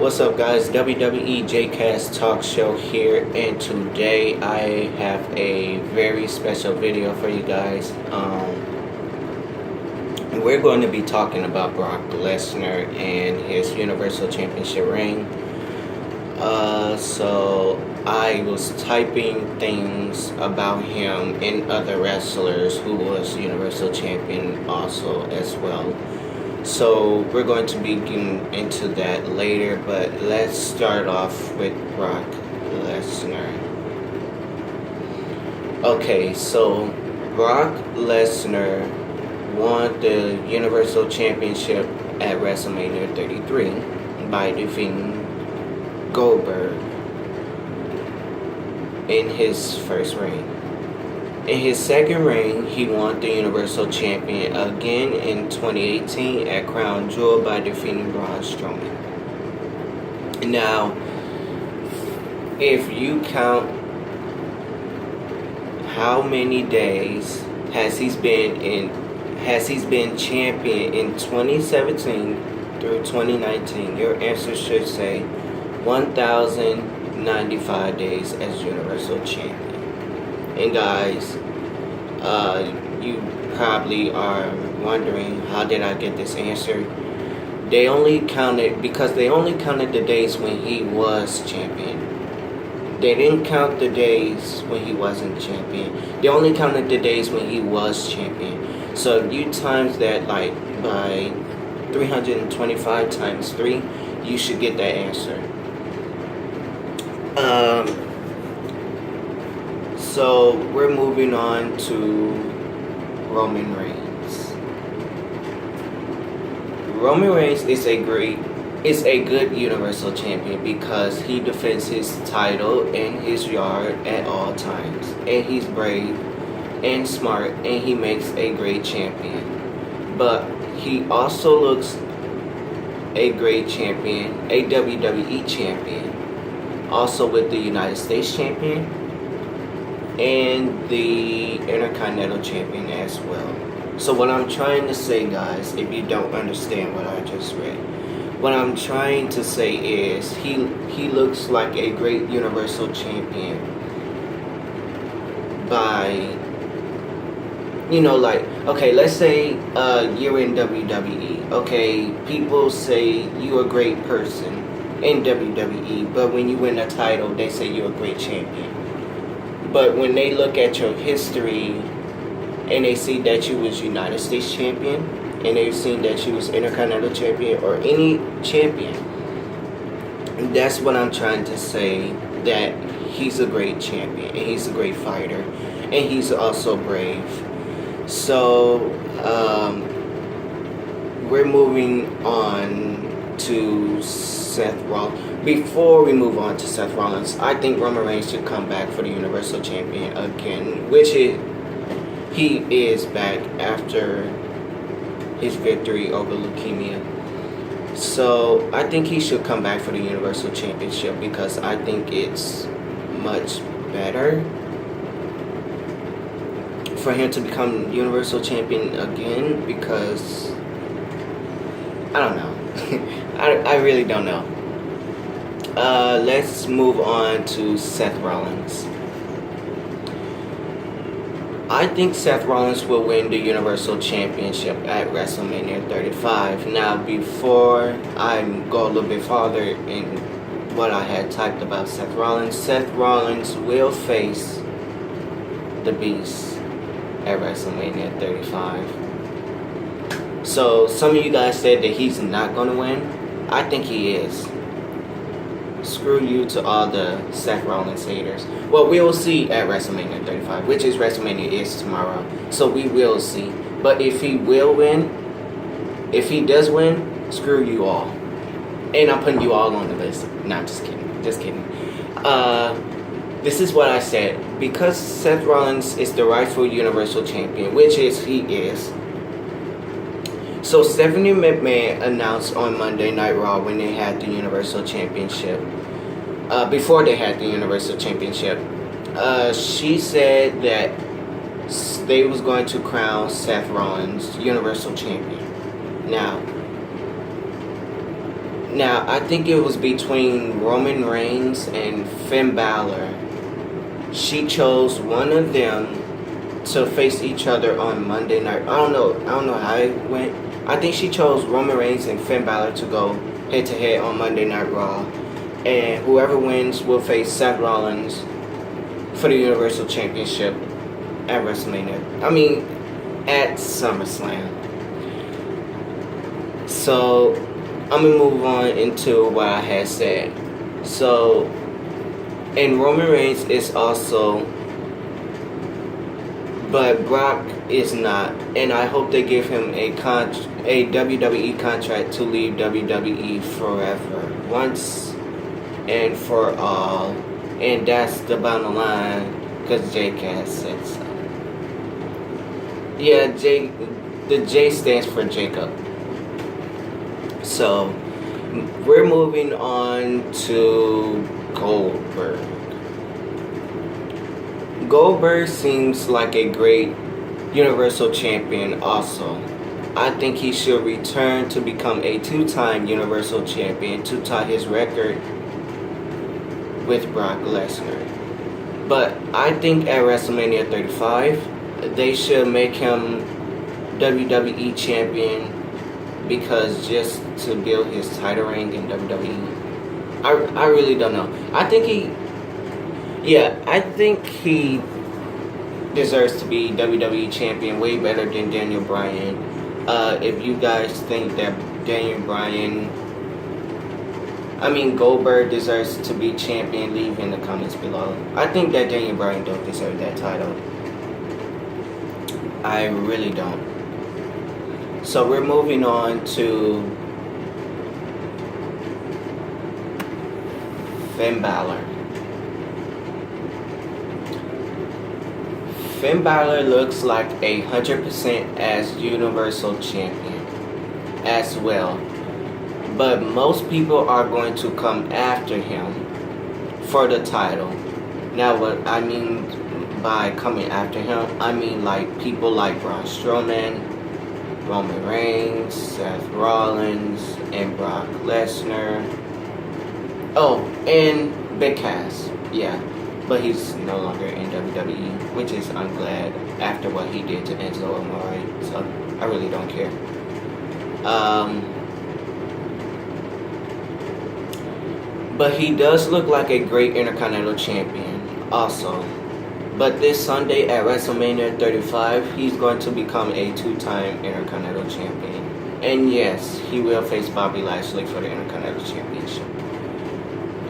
What's up, guys? WWE JCass talk show here, and today I have a very special video for you guys. We're going to be talking about Brock Lesnar and his Universal Championship reign. So I was typing things about him and other wrestlers who was Universal Champion also as well. So we're going to be getting into that later, but let's start off with Brock Lesnar. Okay, so Brock Lesnar won the Universal Championship at WrestleMania 33 by defeating Goldberg in his first reign. In his second reign, he won the Universal Champion again in 2018 at Crown Jewel by defeating Braun Strowman. Now, if you count how many days has he been champion in 2017 through 2019, your answer should say 1,095 days as Universal Champion. And guys, you probably are wondering, how did I get this answer? They only counted the days when he was champion. They didn't count the days when he wasn't champion. They only counted the days when he was champion. So if you times that like by 325 times 3, you should get that answer. So we're moving on to Roman Reigns. Roman Reigns is a good Universal Champion because he defends his title in his yard at all times, and he's brave and smart, and he makes a great champion. But he also looks a great champion, a WWE champion, also with the United States champion and the Intercontinental Champion as well. So what I'm trying to say, guys, if you don't understand what I just read, what I'm trying to say is he looks like a great Universal Champion by, like, okay, let's say you're in WWE. Okay, people say you're a great person in WWE, but when you win a title, they say you're a great champion. But when they look at your history and they see that you was United States champion, and they've seen that you was Intercontinental champion or any champion, that's what I'm trying to say, that he's a great champion and he's a great fighter and he's also brave. So we're moving on to Seth Rollins. Before we move on to Seth Rollins, I think Roman Reigns should come back for the Universal Champion again, which he is back after his victory over leukemia. So I think he should come back for the Universal Championship because I think it's much better for him to become Universal Champion again, because I don't know. I really don't know. Let's move on to Seth Rollins. I think Seth Rollins will win the Universal Championship at WrestleMania 35. Now, before I go a little bit farther in what I had typed about Seth Rollins will face the Beast at WrestleMania 35. So, some of you guys said that he's not going to win. I think he is. Screw you to all the Seth Rollins haters. Well, we will see at WrestleMania 35, which is WrestleMania is tomorrow. So we will see. But if he will win, if he does win, screw you all. And I'm putting you all on the list. Nah, just kidding. Just kidding. This is what I said. Because Seth Rollins is the rightful Universal Champion, which he is. So Stephanie McMahon announced on Monday Night Raw when they had the Universal Championship, before they had the Universal Championship, she said that they was going to crown Seth Rollins Universal Champion. Now, Now, I think it was between Roman Reigns and Finn Balor. She chose one of them to face each other on Monday night. I don't know. I don't know how it went. I think she chose Roman Reigns and Finn Balor to go head to head on Monday Night Raw, and whoever wins will face Seth Rollins for the Universal Championship at WrestleMania. I mean, at SummerSlam. So I'm gonna move on into what I had said. So, and Roman Reigns is also, but Brock is not, and I hope they give him a WWE contract to leave WWE forever, once and for all, and that's the bottom line, because JCass said so. Yeah, the J stands for Jacob. So, we're moving on to Goldberg. Goldberg seems like a great Universal Champion also. I think he should return to become a two-time Universal Champion to tie his record with Brock Lesnar. But I think at WrestleMania 35, they should make him WWE Champion, because just to build his title reign in WWE. I really don't know. I think he deserves to be WWE Champion way better than Daniel Bryan. If you guys think that Goldberg deserves to be champion, leave in the comments below. I think that Daniel Bryan don't deserve that title. I really don't. So we're moving on to Finn Balor. Finn Balor looks like 100% as Universal Champion as well. But most people are going to come after him for the title. Now, what I mean by coming after him, I mean like people like Braun Strowman, Roman Reigns, Seth Rollins, and Brock Lesnar. Oh, and Big Cass. Yeah, but he's no longer in WWE, which is, I'm glad, after what he did to Enzo Amore. So I really don't care. But he does look like a great Intercontinental Champion also. But this Sunday at WrestleMania 35, he's going to become a two-time Intercontinental Champion. And yes, he will face Bobby Lashley for the Intercontinental Championship.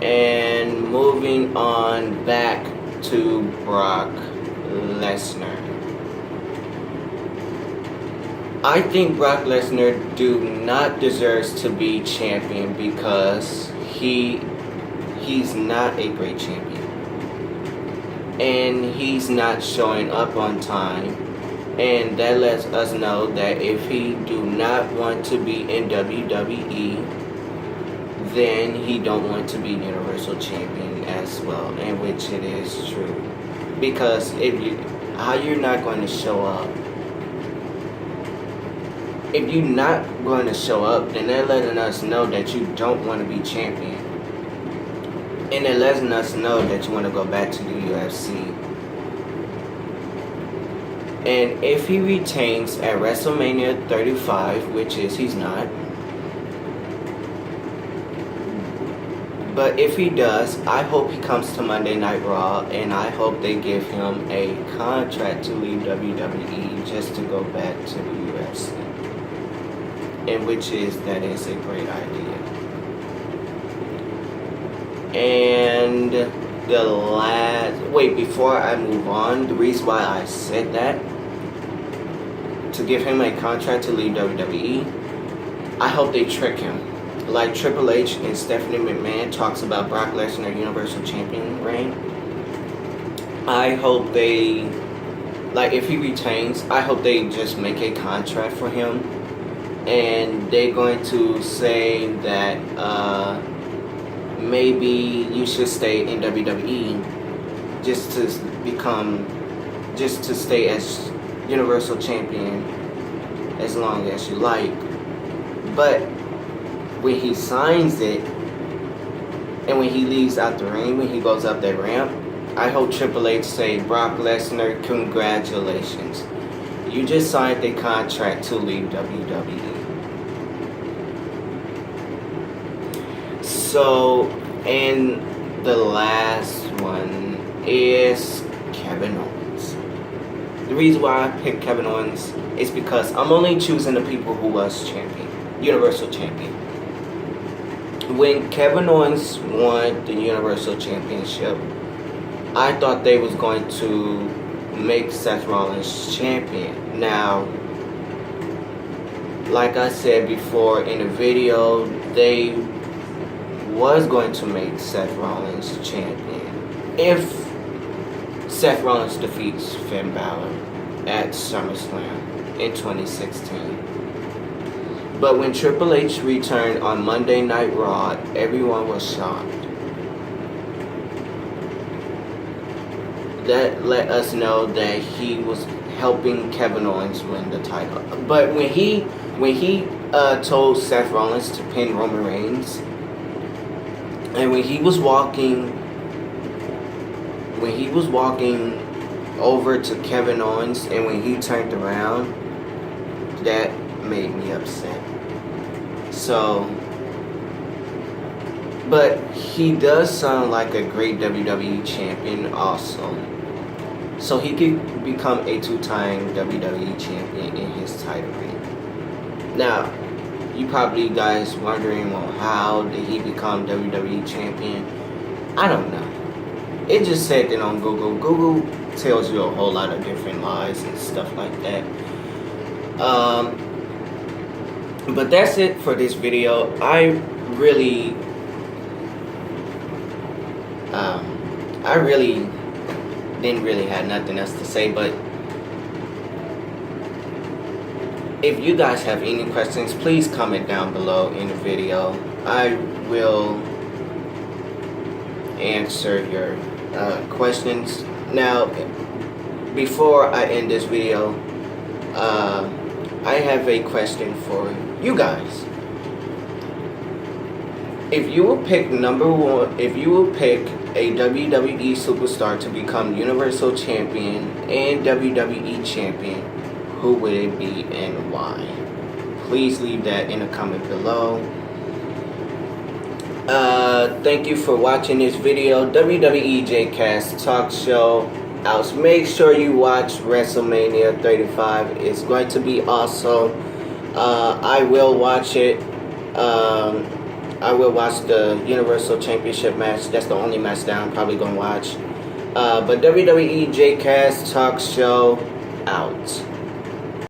And moving on back to Brock Lesnar. I think Brock Lesnar do not deserves to be champion because he's not a great champion. And he's not showing up on time, and that lets us know that if he do not want to be in WWE, then he don't want to be Universal Champion as well, and which it is true. Because how you're not going to show up? If you're not going to show up, then they're letting us know that you don't want to be champion. And it letting us know that you want to go back to the UFC. And if he retains at WrestleMania 35, which is he's not. But if he does, I hope he comes to Monday Night Raw, and I hope they give him a contract to leave WWE just to go back to the UFC. And that is a great idea. And before I move on, the reason why I said that, to give him a contract to leave WWE, I hope they trick him. Like Triple H and Stephanie McMahon talks about Brock Lesnar Universal Champion reign. I hope they, if he retains, I hope they just make a contract for him. And they're going to say that, maybe you should stay in WWE just to stay as Universal Champion as long as you like. But when he signs it and when he leaves out the ring, when he goes up that ramp, I hope Triple H say, Brock Lesnar, congratulations. You just signed the contract to leave WWE. So, and the last one is Kevin Owens. The reason why I picked Kevin Owens is because I'm only choosing the people who was champion, Universal Champion. When Kevin Owens won the Universal Championship, I thought they was going to make Seth Rollins champion. Now, like I said before in the video, they was going to make Seth Rollins champion if Seth Rollins defeats Finn Balor at SummerSlam in 2016. But when Triple H returned on Monday Night Raw, everyone was shocked. That let us know that he was helping Kevin Owens win the title. But when he told Seth Rollins to pin Roman Reigns, and when he was walking over to Kevin Owens, and when he turned around, that made me upset. So, but he does sound like a great WWE champion also. So he could become a 2-time WWE champion in his title reign. Now, you probably guys wondering, well, how did he become WWE champion? I don't know. It just said that on Google. Google tells you a whole lot of different lies and stuff like that. But that's it for this video. I really didn't really have nothing else to say, but if you guys have any questions, please comment down below in the video. I will answer your questions. Now, before I end this video, I have a question for you guys. If you will pick a WWE superstar to become Universal Champion and WWE Champion, who would it be and why? Please leave that in a comment below. Thank you for watching this video. WWE JCass talk show out. Make sure you watch WrestleMania 35. It's going to be awesome. I will watch it. I will watch the Universal Championship match. That's the only match that I'm probably going to watch. But WWE JCass talk show out.